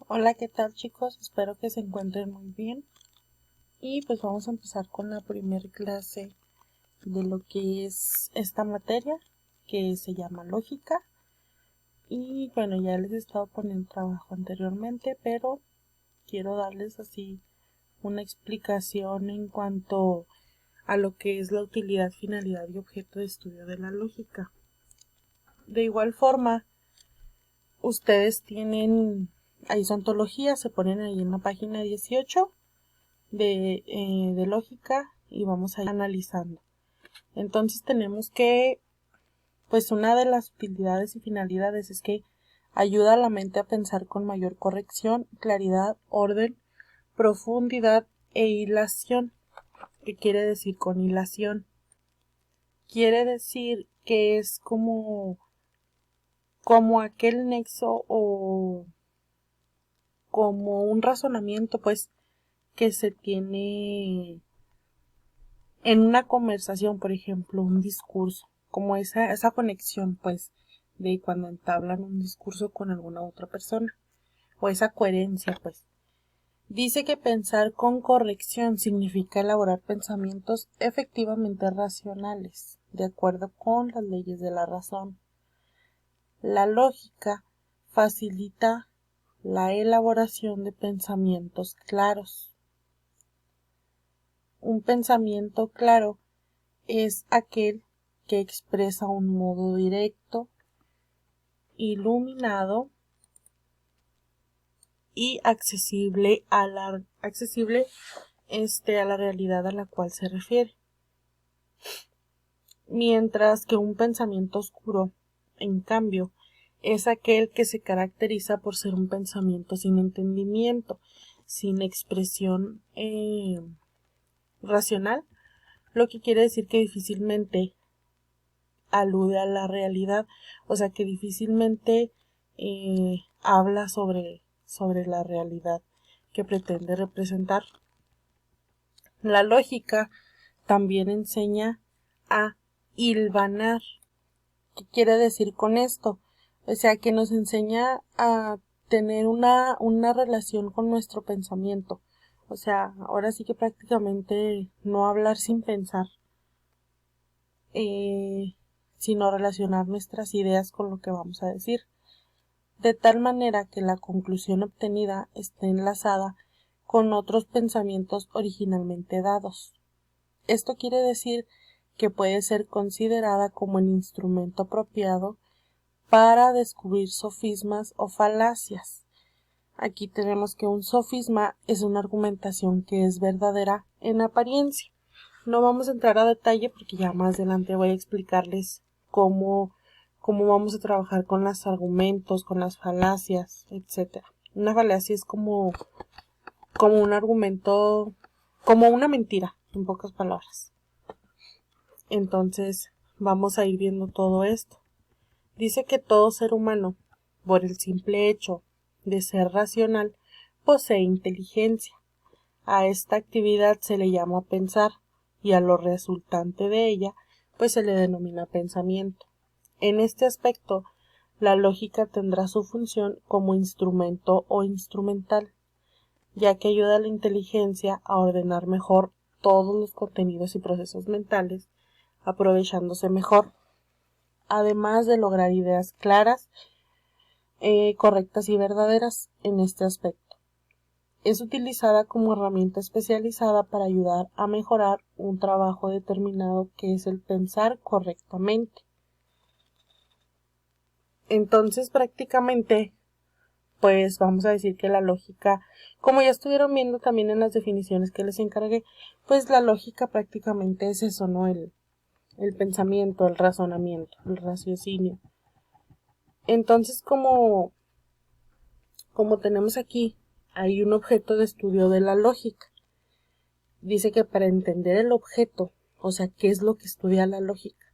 Hola, ¿qué tal chicos? Espero que se encuentren muy bien. Y pues vamos a empezar con la primera clase de lo que es esta materia, que se llama lógica. Y bueno, ya les he estado poniendo trabajo anteriormente, pero quiero darles así una explicación en cuanto a lo que es la utilidad, finalidad y objeto de estudio de la lógica. De igual forma, ustedes tienen ahí su ontología, se ponen ahí en la página 18 de lógica y vamos a ir analizando. Entonces tenemos que, pues una de las utilidades y finalidades es que ayuda a la mente a pensar con mayor corrección, claridad, orden, profundidad e hilación. ¿Qué quiere decir con hilación? Quiere decir que es como aquel nexo o como un razonamiento pues que se tiene en una conversación, por ejemplo, un discurso, como esa conexión, pues, de cuando entablan un discurso con alguna otra persona, o esa coherencia, pues. Dice que pensar con corrección significa elaborar pensamientos efectivamente racionales, de acuerdo con las leyes de la razón. La lógica facilita la elaboración de pensamientos claros. Un pensamiento claro es aquel que expresa un modo directo, iluminado y accesible a la realidad a la cual se refiere. Mientras que un pensamiento oscuro, en cambio, es aquel que se caracteriza por ser un pensamiento sin entendimiento, sin expresión racional, lo que quiere decir que difícilmente alude a la realidad, o sea que difícilmente habla sobre la realidad que pretende representar. La lógica también enseña a hilvanar. ¿Qué quiere decir con esto? O sea que nos enseña a tener una relación con nuestro pensamiento. O sea, ahora sí que prácticamente no hablar sin pensar. Sino relacionar nuestras ideas con lo que vamos a decir, de tal manera que la conclusión obtenida esté enlazada con otros pensamientos originalmente dados. Esto quiere decir que puede ser considerada como el instrumento apropiado para descubrir sofismas o falacias. Aquí tenemos que un sofisma es una argumentación que es verdadera en apariencia. No vamos a entrar a detalle porque ya más adelante voy a explicarles cómo vamos a trabajar con los argumentos, con las falacias, etcétera. Una falacia es como un argumento, como una mentira, en pocas palabras. Entonces, vamos a ir viendo todo esto. Dice que todo ser humano, por el simple hecho de ser racional, posee inteligencia. A esta actividad se le llama pensar y a lo resultante de ella pues se le denomina pensamiento. En este aspecto, la lógica tendrá su función como instrumento o instrumental, ya que ayuda a la inteligencia a ordenar mejor todos los contenidos y procesos mentales, aprovechándose mejor, además de lograr ideas claras, correctas y verdaderas en este aspecto. Es utilizada como herramienta especializada para ayudar a mejorar un trabajo determinado que es el pensar correctamente. Entonces, prácticamente, pues vamos a decir que la lógica, como ya estuvieron viendo también en las definiciones que les encargué, pues la lógica prácticamente es eso, ¿no? El pensamiento, el razonamiento, el raciocinio. Entonces, como tenemos aquí, hay un objeto de estudio de la lógica. Dice que para entender el objeto, o sea, qué es lo que estudia la lógica,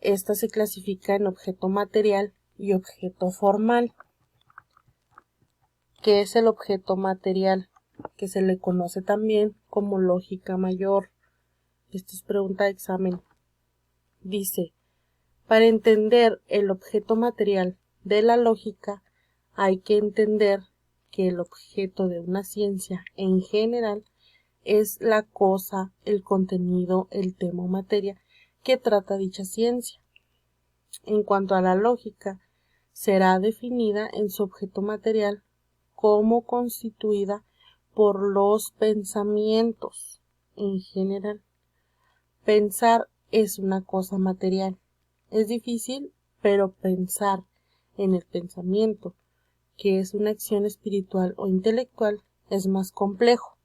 esta se clasifica en objeto material y objeto formal. ¿Qué es el objeto material? Que se le conoce también como lógica mayor. Esto es pregunta de examen. Dice, para entender el objeto material de la lógica, hay que entender que el objeto de una ciencia en general es la cosa, el contenido, el tema o materia que trata dicha ciencia. En cuanto a la lógica, será definida en su objeto material como constituida por los pensamientos en general. Pensar es una cosa material. Es difícil, pero pensar en el pensamiento, que es una acción espiritual o intelectual, es más complejo,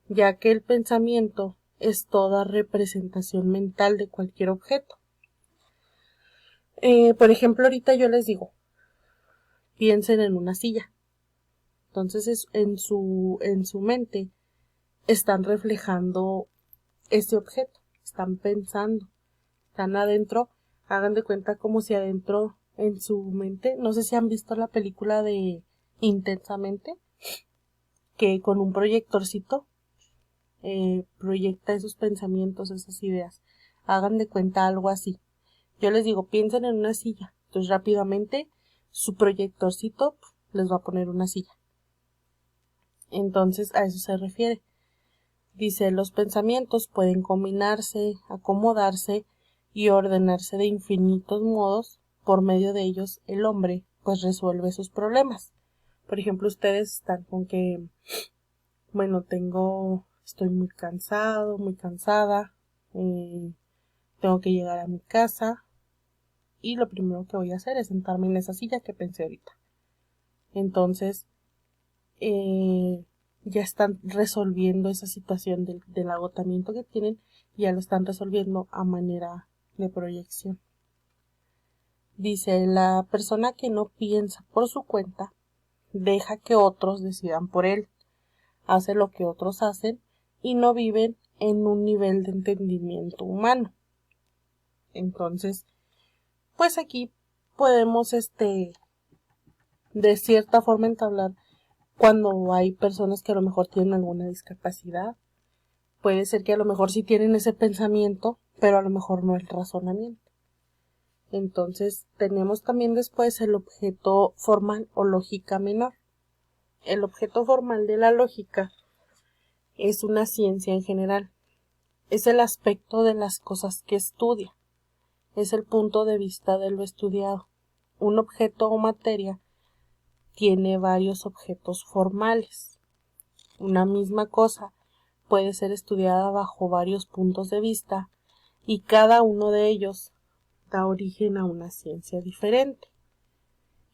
ya que el pensamiento es toda representación mental de cualquier objeto. Por ejemplo, ahorita yo les digo, piensen en una silla. Entonces en su mente están reflejando ese objeto, están pensando, están adentro, hagan de cuenta como si adentro en su mente, no sé si han visto la película de Intensamente, que con un proyectorcito proyecta esos pensamientos, esas ideas. Hagan de cuenta algo así. Yo les digo, piensen en una silla. Entonces rápidamente su proyectorcito les va a poner una silla. Entonces a eso se refiere. Dice, los pensamientos pueden combinarse, acomodarse y ordenarse de infinitos modos. Por medio de ellos el hombre pues resuelve sus problemas. Por ejemplo, ustedes están con que, bueno, estoy muy cansado, muy cansada, tengo que llegar a mi casa y lo primero que voy a hacer es sentarme en esa silla que pensé ahorita. Entonces, ya están resolviendo esa situación del agotamiento que tienen, ya lo están resolviendo a manera de proyección. Dice, la persona que no piensa por su cuenta, deja que otros decidan por él, hace lo que otros hacen y no viven en un nivel de entendimiento humano. Entonces, pues aquí podemos, de cierta forma entablar cuando hay personas que a lo mejor tienen alguna discapacidad. Puede ser que a lo mejor sí tienen ese pensamiento, pero a lo mejor no el razonamiento. Entonces tenemos también después el objeto formal o lógica menor. El objeto formal de la lógica es una ciencia en general. Es el aspecto de las cosas que estudia. Es el punto de vista de lo estudiado. Un objeto o materia tiene varios objetos formales. Una misma cosa puede ser estudiada bajo varios puntos de vista y cada uno de ellos da origen a una ciencia diferente.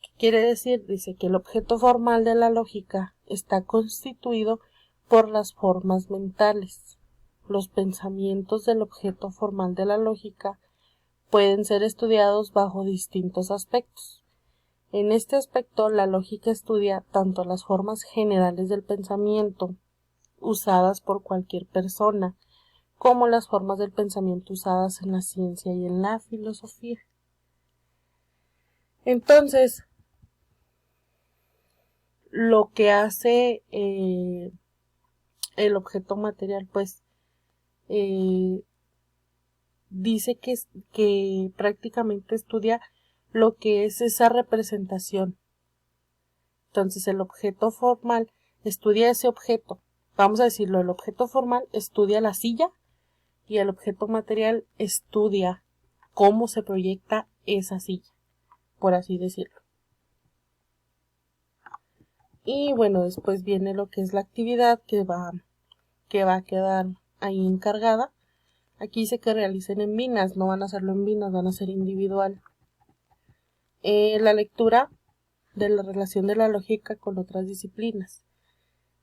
¿Qué quiere decir? Dice que el objeto formal de la lógica está constituido por las formas mentales. Los pensamientos del objeto formal de la lógica pueden ser estudiados bajo distintos aspectos. En este aspecto, la lógica estudia tanto las formas generales del pensamiento usadas por cualquier persona, como las formas del pensamiento usadas en la ciencia y en la filosofía. Entonces, lo que hace el objeto material, pues, dice que prácticamente estudia lo que es esa representación. Entonces, el objeto formal estudia ese objeto. Vamos a decirlo, el objeto formal estudia la silla y el objeto material estudia cómo se proyecta esa silla, por así decirlo. Y bueno, después viene lo que es la actividad que va a quedar ahí encargada. Aquí dice que realicen en binas, no van a hacerlo en binas, van a ser individual. La lectura de la relación de la lógica con otras disciplinas.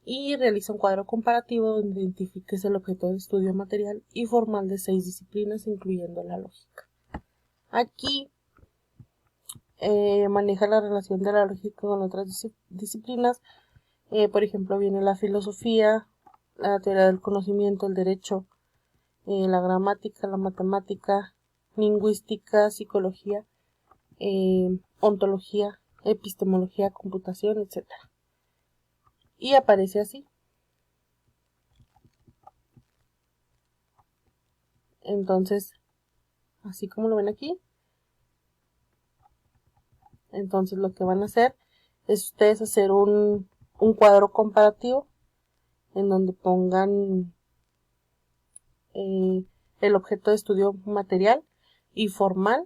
Y realiza un cuadro comparativo donde identifiques el objeto de estudio material y formal de 6 disciplinas, incluyendo la lógica. Aquí maneja la relación de la lógica con otras disciplinas. Por ejemplo, viene la filosofía, la teoría del conocimiento, el derecho, la gramática, la matemática, lingüística, psicología, ontología, epistemología, computación, etc. Y aparece así. Entonces, así como lo ven aquí, entonces lo que van a hacer es ustedes hacer un cuadro comparativo en donde pongan el objeto de estudio material y formal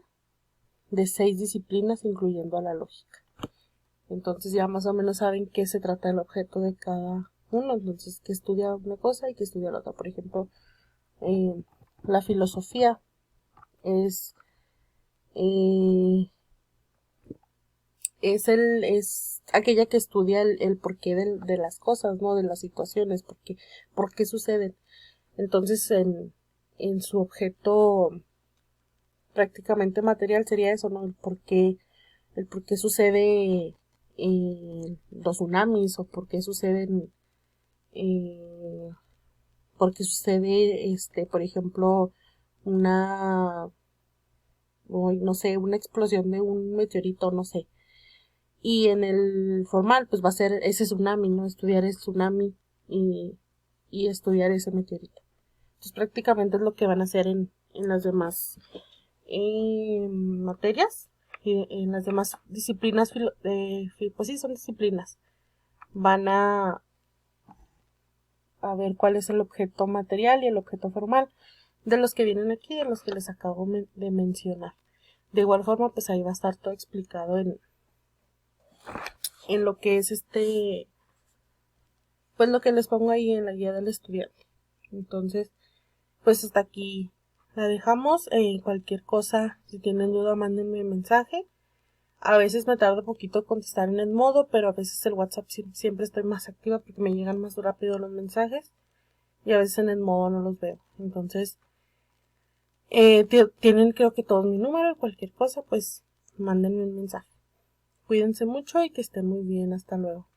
de 6 disciplinas, incluyendo a la lógica. Entonces ya más o menos saben qué se trata el objeto de cada uno, entonces que estudia una cosa y que estudia la otra. Por ejemplo, la filosofía es es aquella que estudia el porqué de las cosas, ¿no? De las situaciones, por qué suceden. Entonces, en su objeto prácticamente material sería eso, ¿no? El por qué sucede los tsunamis o por qué suceden, por qué sucede, por ejemplo, una, no sé, una explosión de un meteorito, no sé. Y en el formal, pues va a ser ese tsunami, ¿no? Estudiar ese tsunami y, y estudiar ese meteorito. Entonces prácticamente es lo que van a hacer en las demás materias y en las demás disciplinas, pues sí, son disciplinas. Van a ver cuál es el objeto material y el objeto formal de los que vienen aquí, de los que les acabo de mencionar. De igual forma, pues ahí va a estar todo explicado en lo que es pues lo que les pongo ahí en la guía del estudiante. Entonces, pues hasta aquí la dejamos. Cualquier cosa, si tienen duda, mándenme mensaje. A veces me tarda un poquito contestar en el modo, pero a veces el WhatsApp siempre estoy más activa porque me llegan más rápido los mensajes y a veces en el modo no los veo. Entonces, tienen creo que todos mi número. Cualquier cosa, pues mándenme un mensaje. Cuídense mucho y que estén muy bien. Hasta luego.